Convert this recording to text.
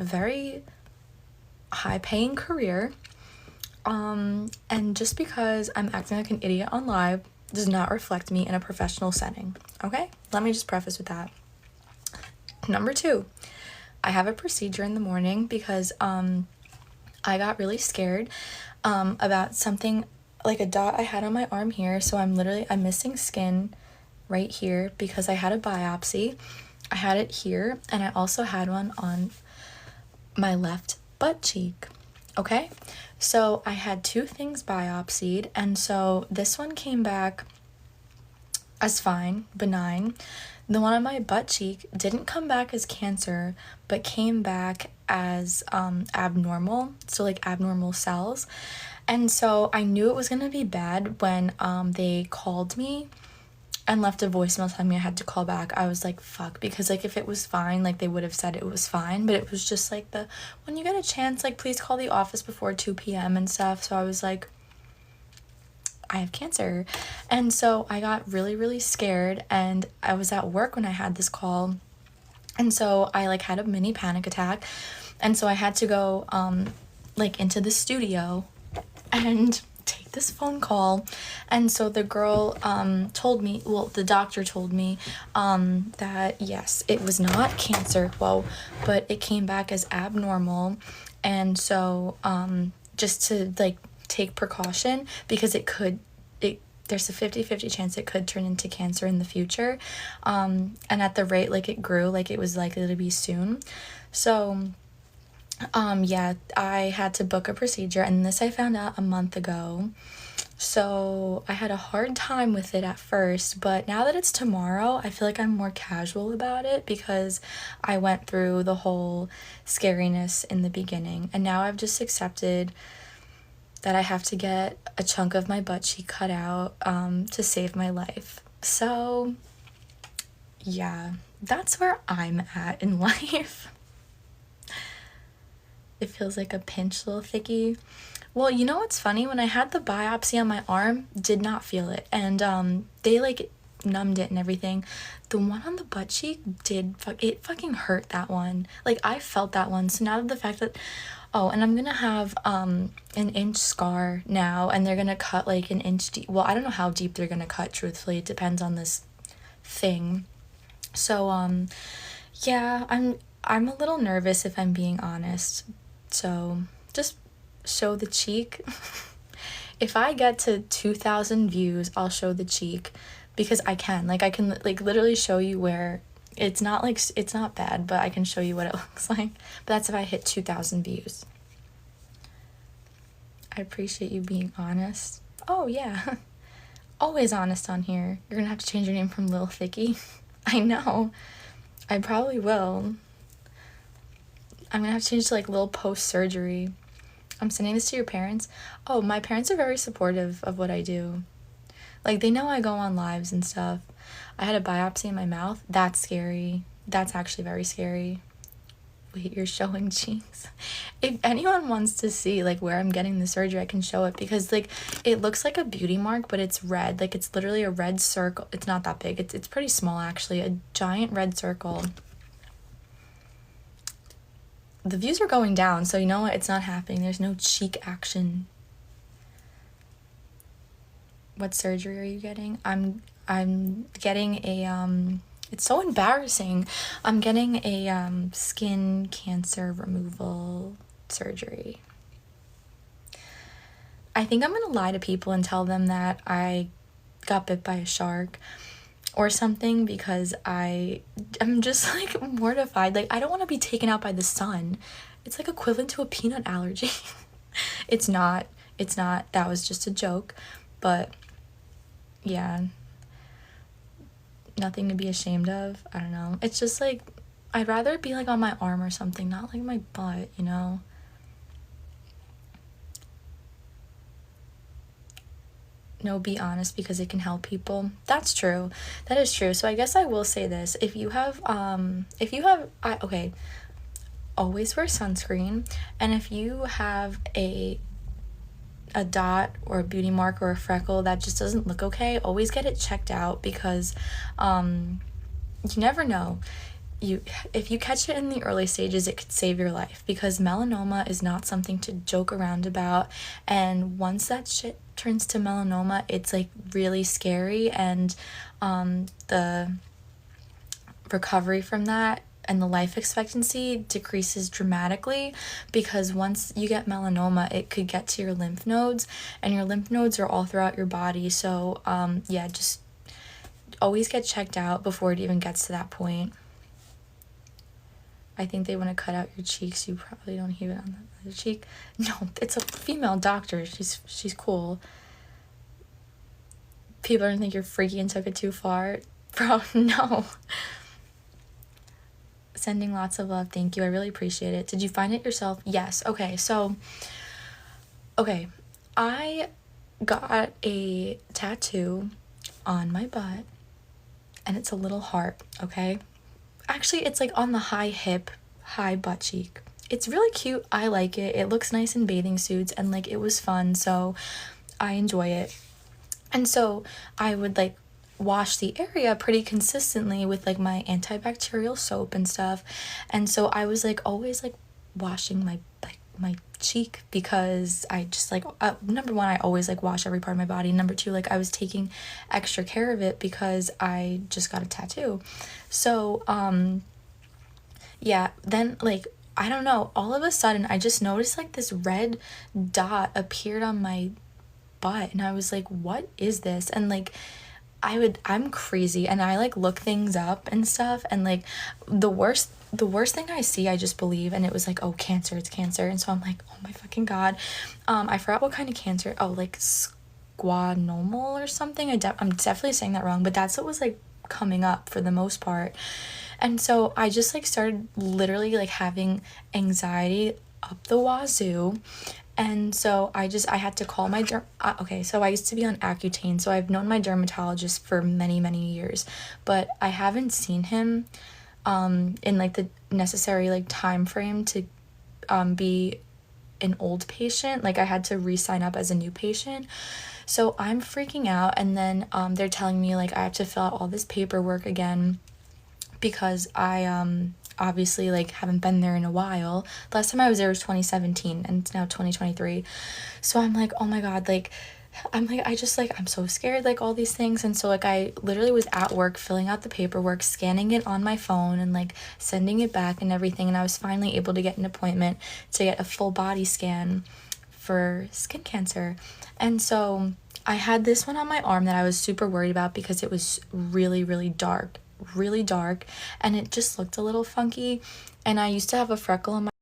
very high paying career. And just because I'm acting like an idiot on live does not reflect me in a professional setting. Okay? Let me just preface with that. Number 2, I have a procedure in the morning because I got really scared about something like a dot I had on my arm here. So I'm missing skin right here because I had a biopsy. I had it here, and I also had one on my left butt cheek. Okay, so I had 2 things biopsied, and so this one came back as fine, benign. The one on my butt cheek didn't come back as cancer, but came back as abnormal, so like abnormal cells. And so I knew it was gonna be bad when they called me and left a voicemail telling me I had to call back. I was like, fuck, because like if it was fine, like they would have said it was fine, but it was just like when you get a chance, like please call the office before 2 p.m. and stuff. So I was like, I have cancer. And so I got really, really scared, and I was at work when I had this call. And so I like had a mini panic attack. And so I had to go like into the studio and take this phone call. And so the girl told me, well, the doctor told me that yes, it was not cancer, but it came back as abnormal. And so just to like take precaution, because there's a 50-50 chance it could turn into cancer in the future. And at the rate like it grew, like it was likely to be soon. So yeah, I had to book a procedure, and this I found out a month ago. So I had a hard time with it at first, but now that it's tomorrow, I feel like I'm more casual about it because I went through the whole scariness in the beginning, and now I've just accepted that I have to get a chunk of my butt cheek cut out to save my life. So yeah, that's where I'm at in life. It feels like a pinch little thickie. Well, you know what's funny? When I had the biopsy on my arm, did not feel it. And they like numbed it and everything. The one on the butt cheek it fucking hurt, that one. Like I felt that one. So now the fact that, oh, and I'm gonna have an inch scar now, and they're gonna cut like an inch deep. Well, I don't know how deep they're gonna cut, truthfully. It depends on this thing. So yeah, I'm a little nervous, if I'm being honest. So just show the cheek. If I get to 2,000 views, I'll show the cheek, because I can like literally show you where it's not bad, but I can show you what it looks like. But that's if I hit 2,000 views. I appreciate you being honest. Oh yeah. Always honest on here. You're gonna have to change your name from Lil Thicky. I know. I probably will. I'm gonna have to change to like Lil Post-Surgery. I'm sending this to your parents. Oh, my parents are very supportive of what I do. Like, they know I go on lives and stuff. I had a biopsy in my mouth. That's scary. That's actually very scary. Wait, you're showing cheeks? If anyone wants to see, like, where I'm getting the surgery, I can show it, because, like, it looks like a beauty mark, but it's red. Like, it's literally a red circle. It's not that big. It's pretty small, actually. A giant red circle. The views are going down, so you know what? It's not happening. There's no cheek action. What surgery are you getting? I'm getting a it's so embarrassing. I'm getting a skin cancer removal surgery. I think I'm gonna lie to people and tell them that I got bit by a shark or something, because I'm just like mortified. Like, I don't want to be taken out by the sun. It's like equivalent to a peanut allergy. It's not. That was just a joke. But yeah, nothing to be ashamed of. I don't know. It's just like, I'd rather it be like on my arm or something, not like my butt, you know? No, be honest, because it can help people. That's true. That is true. So I guess I will say this. If you have, okay, always wear sunscreen. And if you have a dot or a beauty mark or a freckle that just doesn't look okay, always get it checked out, because you never know. if you catch it in the early stages, it could save your life, because melanoma is not something to joke around about. And once that shit turns to melanoma, it's like really scary, and the recovery from that and the life expectancy decreases dramatically, because once you get melanoma, it could get to your lymph nodes, and your lymph nodes are all throughout your body. So yeah, just always get checked out before it even gets to that point. I think they want to cut out your cheeks. You probably don't hear it on the other cheek. No, it's a female doctor. She's cool. People are gonna think you're freaky and took it too far. Bro, no. Sending lots of love. Thank you. I really appreciate it. Did you find it yourself? Yes. Okay, so I got a tattoo on my butt, and it's a little heart, okay? Actually, it's like on the high hip, high butt cheek. It's really cute. I like it. It looks nice in bathing suits, and like it was fun, so I enjoy it. And so I would like wash the area pretty consistently with like my antibacterial soap and stuff. And so I was like always like washing my cheek, because I just like number one, I always like wash every part of my body. Number two, like I was taking extra care of it because I just got a tattoo. So yeah, then like I don't know, all of a sudden I just noticed like this red dot appeared on my butt, and I was like, what is this? And like I'm crazy, and I like look things up and stuff, and like the worst thing I see, I just believe. And it was like, oh, cancer, it's cancer. And so I'm like, oh my fucking god. I forgot what kind of cancer. Oh, like squamosal or something. I'm definitely saying that wrong, but that's what was like coming up for the most part. And so I just like started literally like having anxiety up the wazoo. And so I had to call my okay, so I used to be on Accutane, so I've known my dermatologist for many, many years, but I haven't seen him in like the necessary like time frame to be an old patient. Like I had to re-sign up as a new patient. So I'm freaking out, and then they're telling me like I have to fill out all this paperwork again, because I obviously like haven't been there in a while. Last time I was there was 2017, and it's now 2023. So I'm like, oh my god, like I'm so scared, like all these things. And so like I literally was at work filling out the paperwork, scanning it on my phone, and like sending it back and everything. And I was finally able to get an appointment to get a full body scan for skin cancer. And so I had this one on my arm that I was super worried about, because it was really, really dark, and it just looked a little funky. And I used to have a freckle on my